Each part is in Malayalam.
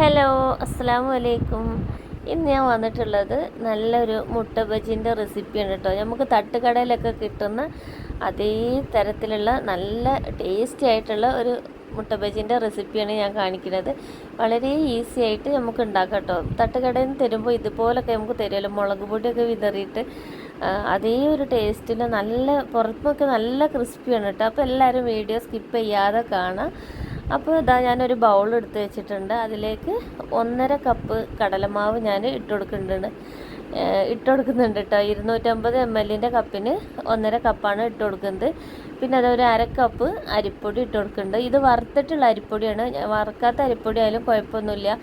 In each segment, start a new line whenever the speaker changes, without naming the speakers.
ഹലോ, അസ്സലാമു അലൈക്കും. ഇന്ന് ഞാൻ വന്നിട്ടുള്ളത് നല്ലൊരു മുട്ട ബജിൻ്റെ റെസിപ്പിയാണ് കേട്ടോ. നമുക്ക് തട്ടുകടയിലൊക്കെ കിട്ടുന്ന അതേ തരത്തിലുള്ള നല്ല ടേസ്റ്റി ആയിട്ടുള്ള ഒരു മുട്ട ബജിൻ്റെ റെസിപ്പിയാണ് ഞാൻ കാണിക്കുന്നത്. വളരെ ഈസി ആയിട്ട് നമുക്ക് ഉണ്ടാക്കാം കേട്ടോ. തട്ടുകടയിൽ നിന്ന് തരുമ്പോൾ ഇതുപോലൊക്കെ നമുക്ക് തരുമല്ലോ, മുളക് പൊടിയൊക്കെ വിതറിയിട്ട് അതേ ഒരു ടേസ്റ്റിൽ നല്ല പുറത്തൊക്കെ നല്ല ക്രിസ്പിയാണ് കേട്ടോ. അപ്പോൾ എല്ലാവരും വീഡിയോ സ്കിപ്പ് ചെയ്യാതെ കാണാം. അപ്പോൾ ഇതാ ഞാനൊരു ബൗൾ എടുത്ത് വെച്ചിട്ടുണ്ട്. അതിലേക്ക് 1.5 കപ്പ് കടലമാവ് ഞാൻ ഇട്ട് കൊടുക്കുന്നുണ്ട് കേട്ടോ. 250 ml കപ്പിന് 1.5 കപ്പാണ് ഇട്ട് കൊടുക്കുന്നത്. പിന്നെ അതൊരു 1/2 കപ്പ് അരിപ്പൊടി ഇട്ട് കൊടുക്കുന്നുണ്ട്. ഇത് വറുത്തിട്ടുള്ള അരിപ്പൊടിയാണ്, വറുക്കാത്ത അരിപ്പൊടി ആയാലും കുഴപ്പമൊന്നുമില്ല.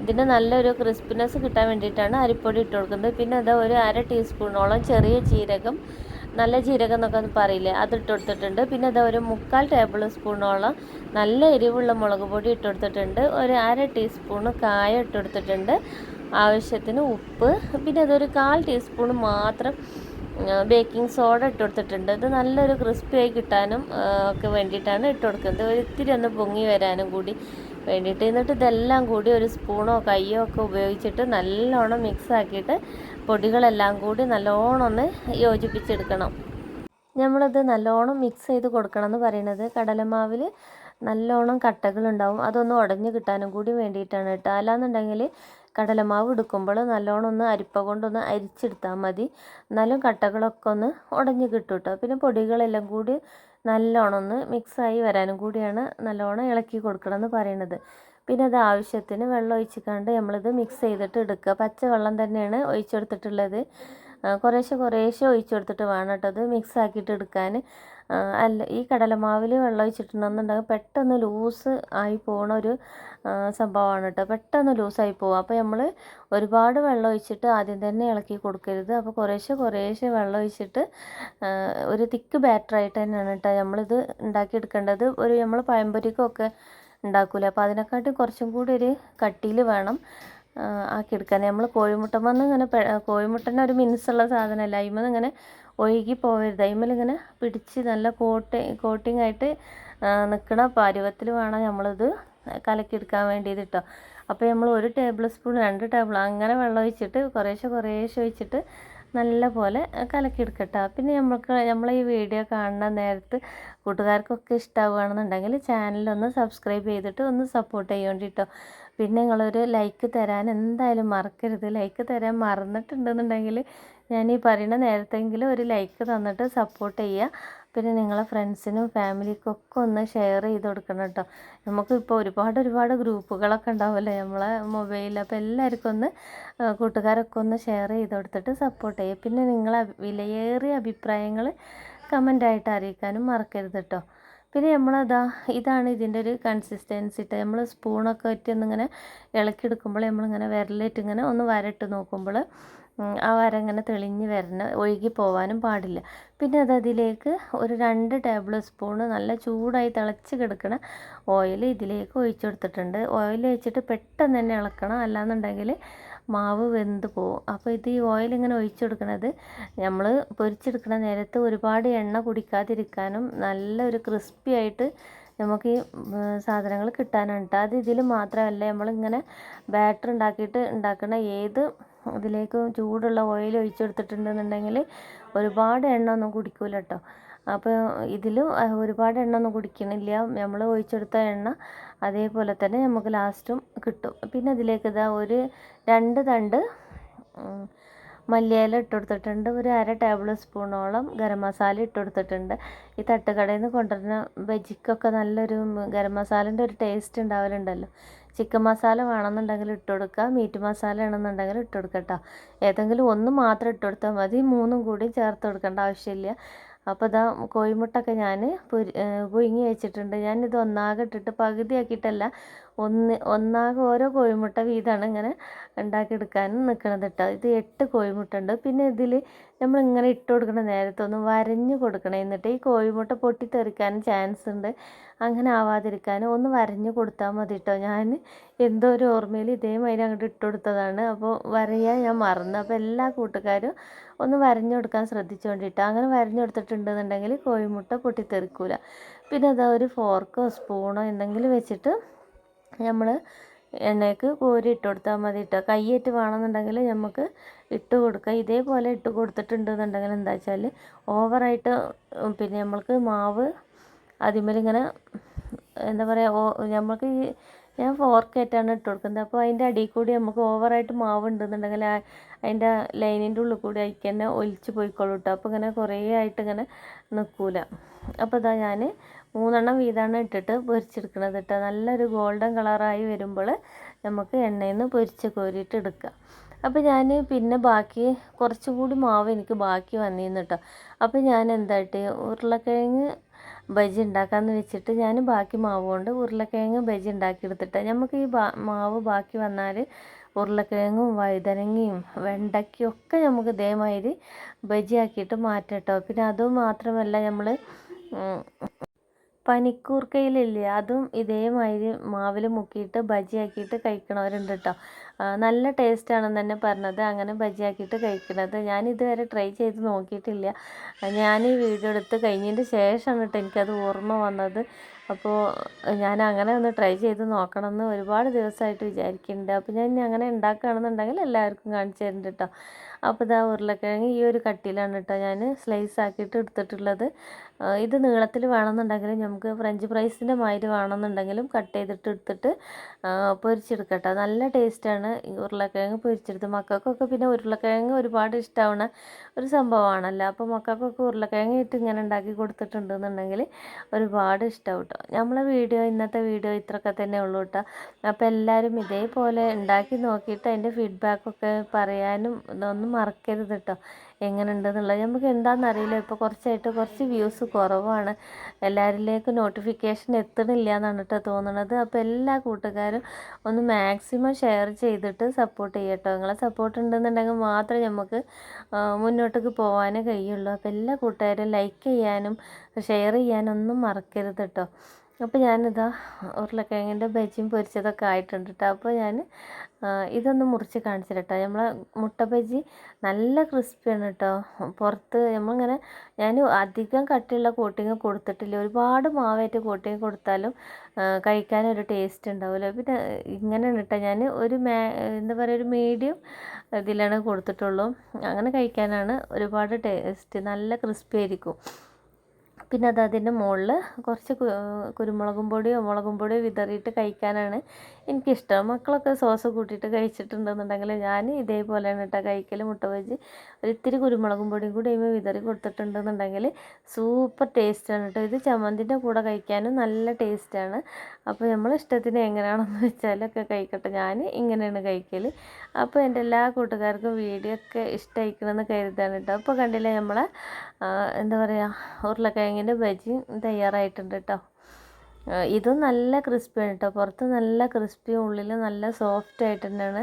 ഇതിന് നല്ലൊരു ക്രിസ്പിനെസ് കിട്ടാൻ വേണ്ടിയിട്ടാണ് അരിപ്പൊടി ഇട്ട് കൊടുക്കുന്നത്. പിന്നെ അത് ഒരു 1/2 ടീസ്പൂണോളം ചെറിയ ജീരകം, നല്ല ജീരകം എന്നൊക്കെ പറയില്ലേ, അതിട്ട് കൊടുത്തിട്ടുണ്ട്. പിന്നെ അത് ഒരു 3/4 ടേബിൾ സ്പൂണോളം നല്ല എരിവുള്ള മുളക് പൊടി ഇട്ട് കൊടുത്തിട്ടുണ്ട്. ഒരു 1/2 ടീസ്പൂണ് കായം ഇട്ട് കൊടുത്തിട്ടുണ്ട്. ആവശ്യത്തിന് ഉപ്പ്, പിന്നെ അതൊരു 1/4 ടീസ്പൂൺ മാത്രം ബേക്കിംഗ് സോഡ ഇട്ട് കൊടുത്തിട്ടുണ്ട്. ഇത് നല്ലൊരു ക്രിസ്പിയായി കിട്ടാനും ഒക്കെ വേണ്ടിയിട്ടാണ് ഇട്ട് കൊടുക്കുന്നത്. ഒരിത്തിരി ഒന്ന് പൊങ്ങി വരാനും കൂടി വേണ്ടിയിട്ട്. എന്നിട്ട് ഇതെല്ലാം കൂടി ഒരു സ്പൂണോ കയ്യോ ഒക്കെ ഉപയോഗിച്ചിട്ട് നല്ലോണം മിക്സ് ആക്കിയിട്ട് പൊടികളെല്ലാം കൂടി നല്ലോണം ഒന്ന് യോജിപ്പിച്ചെടുക്കണം. നമ്മളിത് നല്ലോണം മിക്സ് ചെയ്ത് കൊടുക്കണം എന്ന് പറയുന്നത്, കടലമാവിൽ നല്ലോണം കട്ടകളുണ്ടാവും, അതൊന്ന് ഉടഞ്ഞ് കിട്ടാനും കൂടി വേണ്ടിയിട്ടാണ് കേട്ടോ. അല്ലാന്നുണ്ടെങ്കിൽ കടലമാവ് എടുക്കുമ്പോൾ നല്ലോണം ഒന്ന് അരിപ്പ കൊണ്ടൊന്ന് അരിച്ചെടുത്താൽ മതി, എന്നാലും കട്ടകളൊക്കെ ഒന്ന് ഉടഞ്ഞ് കിട്ടും കേട്ടോ. പിന്നെ പൊടികളെല്ലാം കൂടി നല്ലോണം ഒന്ന് മിക്സായി വരാനും കൂടിയാണ് നല്ലോണം ഇളക്കി കൊടുക്കണം എന്ന് പറയുന്നത്. പിന്നെ അത് ആവശ്യത്തിന് വെള്ളം ഒഴിച്ചിക്കാണ്ട് നമ്മളിത് മിക്സ് ചെയ്തിട്ട് എടുക്കുക. പച്ചവെള്ളം തന്നെയാണ് ഒഴിച്ചെടുത്തിട്ടുള്ളത്. കുറേശ്ശെ ഒഴിച്ചു കൊടുത്തിട്ട് വേണം കേട്ടോ അത് മിക്സ് ആക്കിയിട്ട് എടുക്കാൻ. അല്ല, ഈ കടലമാവിൽ വെള്ളം ഒഴിച്ചിട്ടുണ്ടെന്നുണ്ടെങ്കിൽ പെട്ടെന്ന് ലൂസ് ആയി പോകുന്ന ഒരു സംഭവമാണ് കേട്ടോ. പെട്ടെന്ന് ലൂസായി പോകും. അപ്പോൾ നമ്മൾ ഒരുപാട് വെള്ളം ഒഴിച്ചിട്ട് ആദ്യം തന്നെ ഇളക്കി കൊടുക്കരുത്. അപ്പോൾ കുറേശ്ശെ വെള്ളം ഒഴിച്ചിട്ട് ഒരു തിക്ക് ബാറ്ററായിട്ട് തന്നെയാണ് കേട്ടോ നമ്മളിത് ഉണ്ടാക്കിയെടുക്കേണ്ടത്. നമ്മൾ പഴംപൊരിക്കൊക്കെ ഉണ്ടാക്കൂല, അപ്പോൾ അതിനെക്കാട്ടി കുറച്ചും കൂടി ഒരു കട്ടിയിൽ വേണം ആക്കിയെടുക്കാൻ. നമ്മൾ കോഴിമുട്ടമെന്ന് ഇങ്ങനെ കോഴിമുട്ടൻ്റെ ഒരു മിനുസുള്ള സാധനമല്ല, അതിന്മേൽ ഇങ്ങനെ ഒഴുകി പോകരുത്. അതിന്മേലിങ്ങനെ പിടിച്ച് നല്ല കോട്ടിങ് ആയിട്ട് നിൽക്കണ പരുവത്തിൽ വേണം നമ്മളിത് കലക്കിയെടുക്കാൻ വേണ്ടിയിട്ട് കേട്ടോ. അപ്പോൾ നമ്മൾ 1 ടേബിൾ സ്പൂൺ 2 ടേബിൾ അങ്ങനെ വെള്ളം ഒഴിച്ചിട്ട് കുറേശ്ശെ ഒഴിച്ചിട്ട് നല്ല പോലെ കലക്കിയെടുക്കട്ടോ. പിന്നെ നമ്മളെ ഈ വീഡിയോ കാണുന്ന നേരത്ത് കൂട്ടുകാർക്കൊക്കെ ഇഷ്ടമാവുകയാണെന്നുണ്ടെങ്കിൽ ചാനലൊന്ന് സബ്സ്ക്രൈബ് ചെയ്തിട്ട് ഒന്ന് സപ്പോർട്ട് ചെയ്യേണ്ടിട്ടോ. പിന്നെ നിങ്ങളൊരു ലൈക്ക് തരാൻ എന്തായാലും മറക്കരുത്. ലൈക്ക് തരാൻ മറന്നിട്ടുണ്ടെന്നുണ്ടെങ്കിൽ ഞാൻ ഈ പറയുന്ന നേരത്തെങ്കിലും ഒരു ലൈക്ക് തന്നിട്ട് സപ്പോർട്ട് ചെയ്യുക. പിന്നെ നിങ്ങളെ ഫ്രണ്ട്സിനും ഫാമിലിക്കൊക്കെ ഒന്ന് ഷെയർ ചെയ്ത് കൊടുക്കണം കേട്ടോ. നമുക്കിപ്പോൾ ഒരുപാട് ഗ്രൂപ്പുകളൊക്കെ ഉണ്ടാവുമല്ലോ നമ്മളെ മൊബൈലിൽ, അപ്പോൾ എല്ലാവർക്കും ഒന്ന് കൂട്ടുകാരൊക്കെ ഒന്ന് ഷെയർ ചെയ്ത് കൊടുത്തിട്ട് സപ്പോർട്ട് ചെയ്യുക. പിന്നെ നിങ്ങളെ വിലയേറിയ അഭിപ്രായങ്ങൾ കമൻ്റായിട്ട് അറിയിക്കാനും മറക്കരുത് കേട്ടോ. പിന്നെ ഇതാണ് ഇതിൻ്റെ ഒരു കൺസിസ്റ്റൻസി ഇട്ട് നമ്മൾ സ്പൂണൊക്കെ വെച്ച് ഒന്നിങ്ങനെ ഇളക്കിയെടുക്കുമ്പോൾ നമ്മളിങ്ങനെ വിരലിട്ട് ഇങ്ങനെ ഒന്ന് വരട്ട് നോക്കുമ്പോൾ ആ വര ഇങ്ങനെ തെളിഞ്ഞ് ഒഴുകി പോവാനും പാടില്ല. പിന്നെ അതിലേക്ക് ഒരു 2 ടേബിൾ സ്പൂണ് നല്ല ചൂടായി തിളച്ച് കിടക്കണ ഓയിൽ ഇതിലേക്ക് ഒഴിച്ചു കൊടുത്തിട്ടുണ്ട്. ഓയിൽ ഒഴിച്ചിട്ട് പെട്ടെന്ന് തന്നെ ഇളക്കണം, അല്ലാന്നുണ്ടെങ്കിൽ മാവ് വെന്ത് പോവും. അപ്പോൾ ഈ ഓയിൽ ഇങ്ങനെ ഒഴിച്ചു കൊടുക്കുന്നത് നമ്മൾ പൊരിച്ചെടുക്കുന്ന നേരത്ത് ഒരുപാട് എണ്ണ കുടിക്കാതിരിക്കാനും നല്ലൊരു ക്രിസ്പി ആയിട്ട് നമുക്ക് ഈ സാധനങ്ങൾ കിട്ടാനാണ് കേട്ടോ. അത് ഇതിൽ മാത്രമല്ല, നമ്മളിങ്ങനെ ബാറ്റർ ഉണ്ടാക്കുന്ന ഏത് ഇതിലേക്ക് ചൂടുള്ള ഓയിൽ ഒഴിച്ചെടുത്തിട്ടുണ്ടെന്നുണ്ടെങ്കിൽ ഒരുപാട് എണ്ണ ഒന്നും കുടിക്കൂല കേട്ടോ. അപ്പോൾ ഇതിലും ഒരുപാട് എണ്ണ ഒന്നും കുടിക്കണില്ല, നമ്മൾ ഒഴിച്ചെടുത്ത എണ്ണ അതേപോലെ തന്നെ നമുക്ക് ലാസ്റ്റും കിട്ടും. പിന്നെ ഇതിലേക്ക് ഒരു 2 തണ്ട് മല്ലിയില ഇട്ട് കൊടുത്തിട്ടുണ്ട്. ഒരു 1/2 ടേബിൾ സ്പൂണോളം ഗരം മസാല ഇട്ട് കൊടുത്തിട്ടുണ്ട്. ഈ തട്ടുകടയിൽ നിന്ന് കൊണ്ടുവരുന്ന ബജിക്കൊക്കെ നല്ലൊരു ഗരം മസാലേൻ്റെ ഒരു ടേസ്റ്റ് ഉണ്ടാവലുണ്ടല്ലോ. ചിക്കൻ മസാല വേണമെന്നുണ്ടെങ്കിൽ ഇട്ട് കൊടുക്കുക, മീറ്റ് മസാല ആണെന്നുണ്ടെങ്കിൽ ഇട്ട് കൊടുക്കുക കേട്ടോ. ഏതെങ്കിലും ഒന്ന് മാത്രം ഇട്ട് കൊടുത്താൽ മതി, 3ഉം കൂടി ചേർത്ത് കൊടുക്കേണ്ട ആവശ്യമില്ല. അപ്പോൾ കോഴിമുട്ടൊക്കെ ഞാൻ പുഴുങ്ങി വെച്ചിട്ടുണ്ട്. ഞാനിത് ഒന്നാകെ ഇട്ടിട്ട് പകുതിയാക്കിയിട്ടല്ല, ഒന്നാകെ ഓരോ കോഴിമുട്ട വീതമാണ് ഇങ്ങനെ ഉണ്ടാക്കിയെടുക്കാനും നിൽക്കണത് കേട്ടോ. ഇത് 8 കോഴിമുട്ട ഉണ്ട്. പിന്നെ ഇതിൽ നമ്മളിങ്ങനെ ഇട്ട് കൊടുക്കുന്ന നേരത്തൊന്ന് വരഞ്ഞ് കൊടുക്കണം. എന്നിട്ട് ഈ കോഴിമുട്ട പൊട്ടിത്തെറിക്കാനും ചാൻസ് ഉണ്ട്, അങ്ങനെ ആവാതിരിക്കാനും ഒന്ന് വരഞ്ഞ് കൊടുത്താൽ മതി കേട്ടോ. ഞാൻ എന്തോ ഒരു ഓർമ്മയിൽ ഇതേമാതിരി അങ്ങോട്ട് ഇട്ട് കൊടുത്തതാണ്, അപ്പോൾ വരയാൻ ഞാൻ മറന്നു. അപ്പോൾ എല്ലാ കൂട്ടുകാരും ഒന്ന് വരഞ്ഞു കൊടുക്കാൻ ശ്രദ്ധിച്ചുകൊണ്ടിട്ട്, അങ്ങനെ വരഞ്ഞു കൊടുത്തിട്ടുണ്ടെന്നുണ്ടെങ്കിൽ കോഴിമുട്ട പൊട്ടിത്തെറിക്കൂല. പിന്നെ ഒരു ഫോർക്കോ സ്പൂണോ എന്തെങ്കിലും വെച്ചിട്ട് നമ്മൾ എണ്ണയ്ക്ക് കോരി ഇട്ട് കൊടുത്താൽ മതി കേട്ടോ. കയ്യേറ്റ് വേണമെന്നുണ്ടെങ്കിൽ നമുക്ക് ഇട്ട് കൊടുക്കുക. ഇതേപോലെ ഇട്ട് കൊടുത്തിട്ടുണ്ടെന്നുണ്ടെങ്കിൽ എന്താ വെച്ചാൽ ഓവറായിട്ട് പിന്നെ നമ്മൾക്ക് മാവ് അതിന്മേലിങ്ങനെ എന്താ പറയുക, നമുക്ക് ഞാൻ ഫോർക്കേറ്റാണ് ഇട്ട് കൊടുക്കുന്നത്. അപ്പോൾ അതിൻ്റെ അടിയിൽ കൂടി നമുക്ക് ഓവറായിട്ട് മാവ് ഉണ്ടെന്നുണ്ടെങ്കിൽ അതിൻ്റെ ലൈനിൻ്റെ ഉള്ളിൽ കൂടി അതിക്ക് തന്നെ ഒലിച്ച് പോയിക്കോളൂ കേട്ടോ. അപ്പോൾ ഇങ്ങനെ കുറേ ആയിട്ട് ഇങ്ങനെ നിൽക്കില്ല. അപ്പോൾ ഇതാ ഞാൻ 3 വീതമാണ് ഇട്ടിട്ട് പൊരിച്ചെടുക്കണത് കേട്ടോ. നല്ലൊരു ഗോൾഡൻ കളറായി വരുമ്പോൾ നമുക്ക് എണ്ണയിൽ നിന്ന് പൊരിച്ച് കോരിയിട്ട് എടുക്കുക. അപ്പോൾ ഞാൻ പിന്നെ ബാക്കി കുറച്ചുകൂടി മാവ് എനിക്ക് ബാക്കി വന്നിരുന്നു കേട്ടോ. അപ്പോൾ ഞാൻ എന്തായിട്ട് ഉരുളക്കിഴങ്ങ് ബജി ഉണ്ടാക്കാമെന്ന് വെച്ചിട്ട് ഞാൻ ബാക്കി മാവ് കൊണ്ട് ഉരുളക്കിഴങ്ങ് ബജി ഉണ്ടാക്കിയെടുത്തിട്ട് നമുക്ക് ഈ മാവ് ബാക്കി വന്നാൽ ഉരുളക്കിഴങ്ങും വഴുതനങ്ങയും വെണ്ടയ്ക്കയും ഒക്കെ നമുക്ക് ഇതേമാതിരി ബജി ആക്കിയിട്ട് മാറ്റാം കേട്ടോ. പിന്നെ അതും മാത്രമല്ല നമ്മൾ പനിക്കൂർക്കയിലില്ലേ, അതും ഇതേമാതിരി മാവിൽ മുക്കിയിട്ട് ബജിയാക്കിയിട്ട് കഴിക്കണവരുണ്ട് കേട്ടോ. നല്ല ടേസ്റ്റാണെന്ന് തന്നെ പറഞ്ഞത്, അങ്ങനെ ബജിയാക്കിയിട്ട് കഴിക്കണത്. ഞാൻ ഇതുവരെ ട്രൈ ചെയ്ത് നോക്കിയിട്ടില്ല. ഞാൻ ഈ വീഡിയോ എടുത്ത് കഴിഞ്ഞതിൻ്റെ ശേഷമാണ് കേട്ടോ എനിക്കത് ഓർമ്മ വന്നത്. അപ്പോൾ ഞാൻ അങ്ങനെ ഒന്ന് ട്രൈ ചെയ്ത് നോക്കണമെന്ന് ഒരുപാട് ദിവസമായിട്ട് വിചാരിക്കുന്നുണ്ട്. അപ്പോൾ ഞാൻ ഇനി അങ്ങനെ ഉണ്ടാക്കുകയാണെന്നുണ്ടെങ്കിൽ എല്ലാവർക്കും കാണിച്ചു തരുന്നുണ്ട് കേട്ടോ. അപ്പോൾ ഇതാ ഉരുളക്കിഴങ്ങ് ഈ ഒരു കട്ടിയിലാണ് കേട്ടോ ഞാൻ സ്ലൈസ് ആക്കിയിട്ട് എടുത്തിട്ടുള്ളത്. ഇത് നീളത്തിൽ വേണമെന്നുണ്ടെങ്കിൽ നമുക്ക് ഫ്രഞ്ച് ഫ്രൈസിൻ്റെ മാതിരി വേണമെന്നുണ്ടെങ്കിലും കട്ട് ചെയ്തിട്ട് എടുത്തിട്ട് പൊരിച്ചെടുക്കട്ടോ. നല്ല ടേസ്റ്റാണ് ഈ ഉരുളക്കിഴങ്ങ് പൊരിച്ചെടുത്ത്. മക്കൾക്കൊക്കെ പിന്നെ ഉരുളക്കിഴങ്ങ് ഒരുപാട് ഇഷ്ടമാവുന്ന ഒരു സംഭവമാണല്ലോ. അപ്പോൾ മക്കൾക്കൊക്കെ ഉരുളക്കിഴങ്ങ് ഇട്ട് ഇങ്ങനെ ഉണ്ടാക്കി കൊടുത്തിട്ടുണ്ടെന്നുണ്ടെങ്കിൽ ഒരുപാട് ഇഷ്ടമാവും കേട്ടോ. നമ്മളെ ഇന്നത്തെ വീഡിയോ ഇത്രയൊക്കെ തന്നെ ഉള്ളൂ കേട്ടോ. അപ്പോൾ എല്ലാവരും ഇതേപോലെ ഉണ്ടാക്കി നോക്കിയിട്ട് അതിൻ്റെ ഫീഡ്ബാക്കൊക്കെ പറയാനും ഇതൊന്നും മറക്കരുത് കേട്ടോ, എങ്ങനെ ഉണ്ടെന്നുള്ളത്. നമുക്ക് എന്താണെന്നറിയില്ല, ഇപ്പോൾ കുറച്ച് വ്യൂസ് കുറവാണ്, എല്ലാവരിലേക്കും നോട്ടിഫിക്കേഷൻ എത്തണില്ല എന്നാണ് കേട്ടോ തോന്നുന്നത്. അപ്പോൾ എല്ലാ കൂട്ടുകാരും ഒന്ന് മാക്സിമം ഷെയർ ചെയ്തിട്ട് സപ്പോർട്ട് ചെയ്യട്ടോ. നിങ്ങളെ സപ്പോർട്ട് ഉണ്ടെന്നുണ്ടെങ്കിൽ മാത്രമേ നമുക്ക് മുന്നോട്ടേക്ക് പോകാനേ കഴിയുള്ളൂ. അപ്പോൾ എല്ലാ കൂട്ടുകാരും ലൈക്ക് ചെയ്യാനും ഷെയർ ചെയ്യാനും ഒന്നും മറക്കരുത് കേട്ടോ. അപ്പോൾ ഞാനിതാ ഉരുളക്കിഴങ്ങിൻ്റെ ബജിയും പൊരിച്ചതൊക്കെ ആയിട്ടുണ്ട് കേട്ടോ. അപ്പോൾ ഞാൻ ഇതൊന്ന് മുറിച്ച് കാണിച്ചിട്ട് കേട്ടോ. നമ്മളെ മുട്ട ബജി നല്ല ക്രിസ്പിയാണ് കേട്ടോ. പുറത്ത് നമ്മളിങ്ങനെ ഞാൻ അധികം കട്ടിയുള്ള കോട്ടിങ് കൊടുത്തിട്ടില്ല. ഒരുപാട് മാവായിട്ട് കോട്ടിങ് കൊടുത്താലും കഴിക്കാനൊരു ടേസ്റ്റ് ഉണ്ടാവില്ല. പിന്നെ ഇങ്ങനെയാണ് കേട്ടോ ഞാൻ എന്താ പറയുക, ഒരു മീഡിയം ഇതിലാണ് കൊടുത്തിട്ടുള്ളൂ. അങ്ങനെ കഴിക്കാനാണ് ഒരുപാട് ടേസ്റ്റ്, നല്ല ക്രിസ്പി ആയിരിക്കും. പിന്നെ അതിൻ്റെ മുകളിൽ കുറച്ച് കുരുമുളകും പൊടിയോ മുളകും പൊടിയോ വിതറിയിട്ട് കഴിക്കാനാണ് എനിക്കിഷ്ടം. മക്കളൊക്കെ സോസ് കൂട്ടിയിട്ട് കഴിച്ചിട്ടുണ്ടെന്നുണ്ടെങ്കിൽ ഞാൻ ഇതേപോലെയാണ് കേട്ടോ കഴിക്കൽ. മുട്ട ബജി ഒരിത്തിരി കുരുമുളകും പൊടിയും കൂടി അതിന് വിതറി കൊടുത്തിട്ടുണ്ടെന്നുണ്ടെങ്കിൽ സൂപ്പർ ടേസ്റ്റാണ് കേട്ടോ. ഇത് ചമ്മന്തിൻ്റെ കൂടെ കഴിക്കാനും നല്ല ടേസ്റ്റാണ്. അപ്പോൾ നമ്മൾ ഇഷ്ടത്തിന് എങ്ങനെയാണെന്ന് വെച്ചാലൊക്കെ കഴിക്കട്ടെ. ഞാൻ ഇങ്ങനെയാണ് കഴിക്കൽ. അപ്പോൾ എൻ്റെ എല്ലാ കൂട്ടുകാർക്കും വീഡിയോ ഒക്കെ ഇഷ്ടമായിക്കണമെന്ന് കരുതാണ് കേട്ടോ. അപ്പോൾ കണ്ടില്ലേ നമ്മളെ എന്താ പറയുക, ഉരുളക്കിഴങ്ങിൻ്റെ ബജി തയ്യാറായിട്ടുണ്ട് കേട്ടോ. ഇതും നല്ല ക്രിസ്പിയാണ് കേട്ടോ. പുറത്ത് നല്ല ക്രിസ്പിയും ഉള്ളിൽ നല്ല സോഫ്റ്റ് ആയിട്ട് തന്നെയാണ്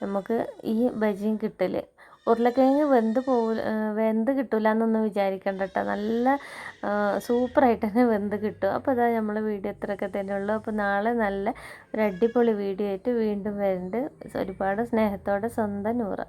നമുക്ക് ഈ ബജിയും കിട്ടൽ. ഉരുളക്കിഴങ്ങ് വെന്ത് കിട്ടില്ല എന്നൊന്നും വിചാരിക്കണ്ട കേട്ടോ. നല്ല സൂപ്പറായിട്ട് തന്നെ വെന്ത് കിട്ടും. അപ്പോൾ ഇതാ നമ്മൾ വീഡിയോ ഇത്രയൊക്കെ തന്നെ ഉള്ളൂ. അപ്പോൾ നാളെ നല്ല ഒരു അടിപൊളി വീഡിയോ ആയിട്ട് വീണ്ടും വരുന്നുണ്ട്. ഒരുപാട് സ്നേഹത്തോടെ സ്വന്തം നൂറ.